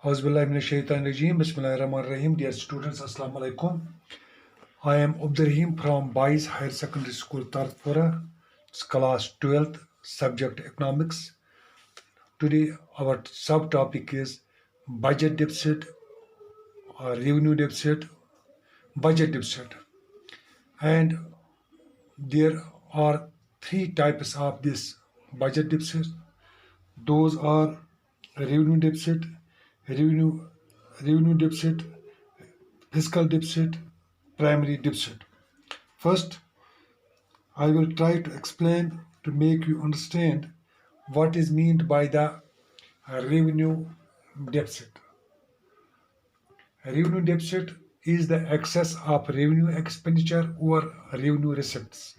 Auzubillahiminash-shaytanir-rajeem. Bismillahir-rahmanir-rahim. Dear students, Assalamu alaikum. I am Abdurrahim from Boys Higher Secondary School, Tartpura, class 12th, subject economics. Today, our subtopic is budget deficit, or revenue deficit, budget deficit. And there are three types of this budget deficit. Those are revenue deficit, revenue revenue deficit, fiscal deficit, primary deficit. First, I will try to explain to make you understand what is meant by the revenue deficit. Revenue deficit is the excess of revenue expenditure over revenue receipts.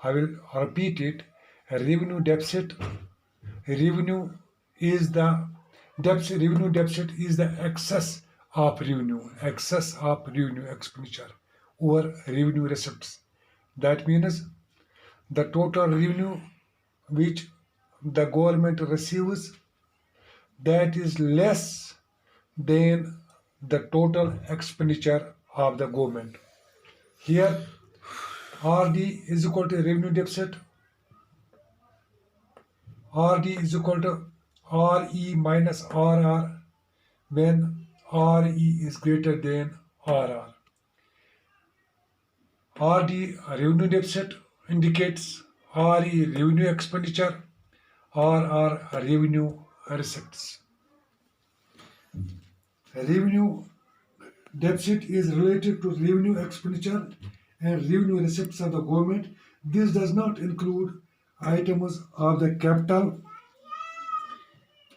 I will repeat it. Revenue deficit. Revenue is the deficit. Revenue deficit is the excess of revenue expenditure over revenue receipts. That means the total revenue which the government receives, that is less than the total expenditure of the government. Here RD is equal to revenue deficit. RD is equal to RE minus RR when RE is greater than RR. RD revenue deficit indicates RE revenue expenditure, RR revenue receipts. Revenue deficit is related to revenue expenditure and revenue receipts of the government. This does not include items of the capital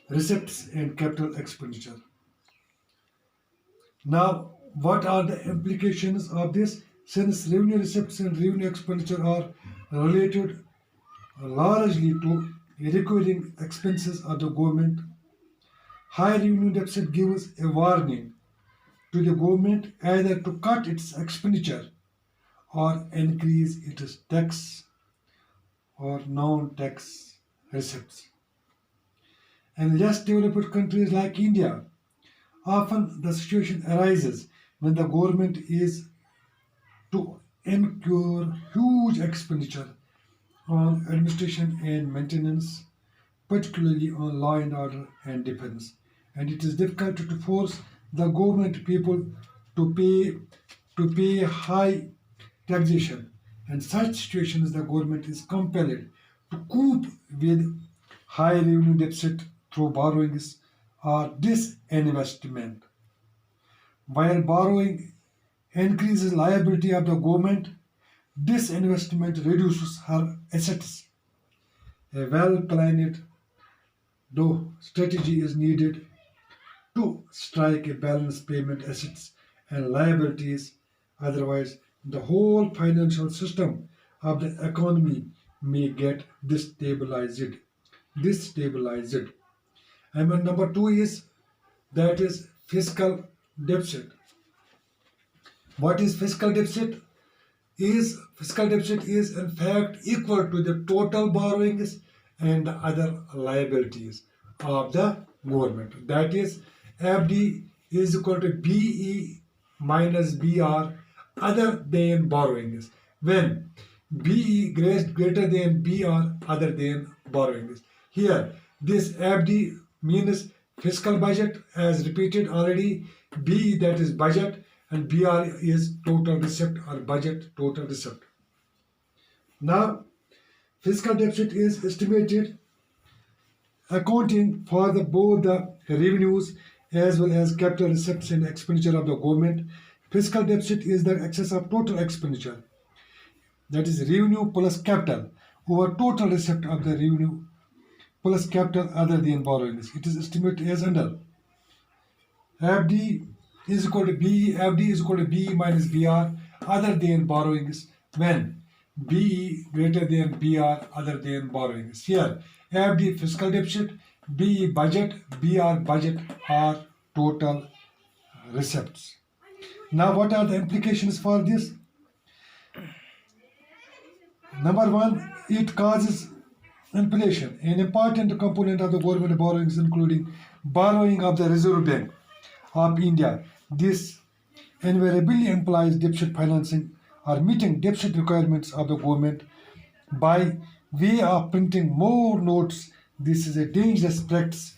receipts and capital expenditure. Now, what are the implications of this? Since revenue receipts and revenue expenditure are related largely to recurring expenses of the government, high revenue deficit gives a warning to the government either to cut its expenditure or increase its tax or non-tax receipts. In less developed countries like India, often the situation arises when the government is to incur huge expenditure on administration and maintenance, particularly on law and order and defense. And it is difficult to force the government people to pay high taxation. In such situations, the government is compelled to cope with high revenue deficit through borrowings or disinvestment. While borrowing increases liability of the government, disinvestment reduces her assets. A well-planned though strategy is needed to strike a balance payment assets and liabilities. Otherwise, the whole financial system of the economy may get destabilized. And number two is that is fiscal deficit. What is fiscal deficit? Fiscal deficit is in fact equal to the total borrowings and the other liabilities of the government. That is, FD is equal to BE minus BR other than borrowings, when BE greater than BR other than borrowings. Here, this FD means fiscal budget, as repeated already. BE, that is budget, and BR is total receipt or budget total receipt. Now, fiscal deficit is estimated accounting for both the revenues as well as capital receipts and expenditure of the government. Fiscal deficit is the excess of total expenditure, that is revenue plus capital, over total receipt of the revenue plus capital other than borrowings. It is estimated as under FD is equal to BE, FD is equal to BE minus BR other than borrowings, when BE greater than BR other than borrowings. Here, FD fiscal deficit, BE budget, BR budget are total receipts. Now, what are the implications for this? Number one, it causes inflation, an important component of the government borrowings, including borrowing of the Reserve Bank of India. This invariably implies deficit financing or meeting deficit requirements of the government by way of printing more notes. This is a dangerous practice,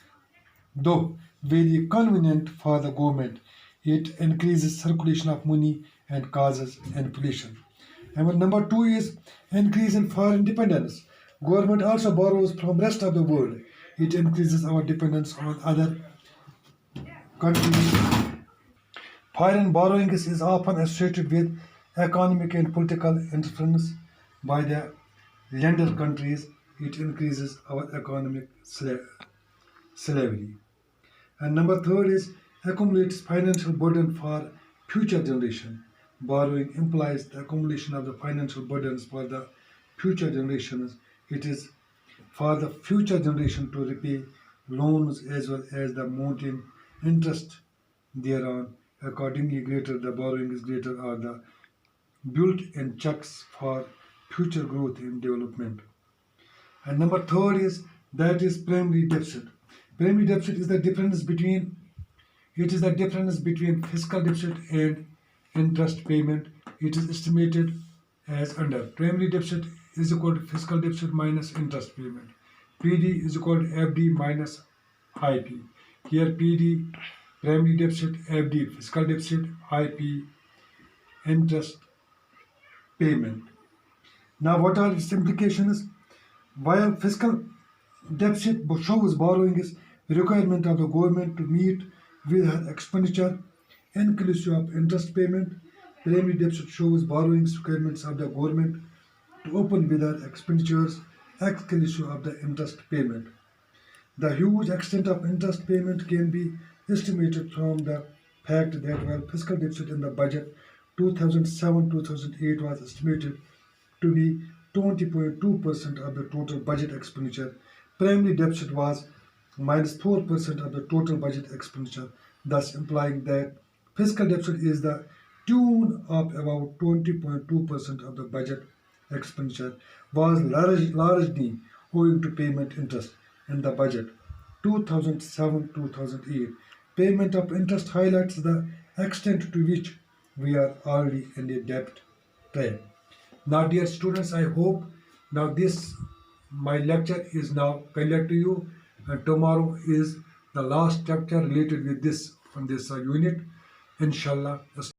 though very convenient for the government. It increases circulation of money and causes inflation. And number two is increase in foreign dependence. Government also borrows from rest of the world. It increases our dependence on other countries. Foreign borrowing is often associated with economic and political interference by the lender countries. It increases our economic slavery. And number third is accumulates financial burden for future generation. Borrowing implies the accumulation of the financial burdens for the future generations. It is for the future generation to repay loans as well as the mounting interest thereon. Accordingly, greater the borrowing is, greater are the built-in checks for future growth and development. And number third is that is primary deficit. Primary deficit is the difference between fiscal deficit and interest payment. It is estimated as under. Primary deficit is equal to fiscal deficit minus interest payment. PD is equal to FD minus IP. Here PD primary deficit, FD fiscal deficit, IP interest payment. Now what are its implications? While fiscal deficit shows borrowing is the requirement of the government to meet with her expenditure inclusive of interest payment, primary deficit shows borrowings requirements of the government to open with her expenditures exclusive of the interest payment. The huge extent of interest payment can be estimated from the fact that while fiscal deficit in the budget 2007-2008 was estimated to be 20.2% of the total budget expenditure, primary deficit was -4% of the total budget expenditure, thus implying that fiscal deficit is the tune of about 20.2% of the budget expenditure was largely owing to payment interest in the budget 2007-2008. Payment of interest highlights the extent to which we are already in a debt trap. Now, dear students, I hope now this my lecture is now clear to you, and tomorrow is the last chapter related with this from this unit. Inshallah.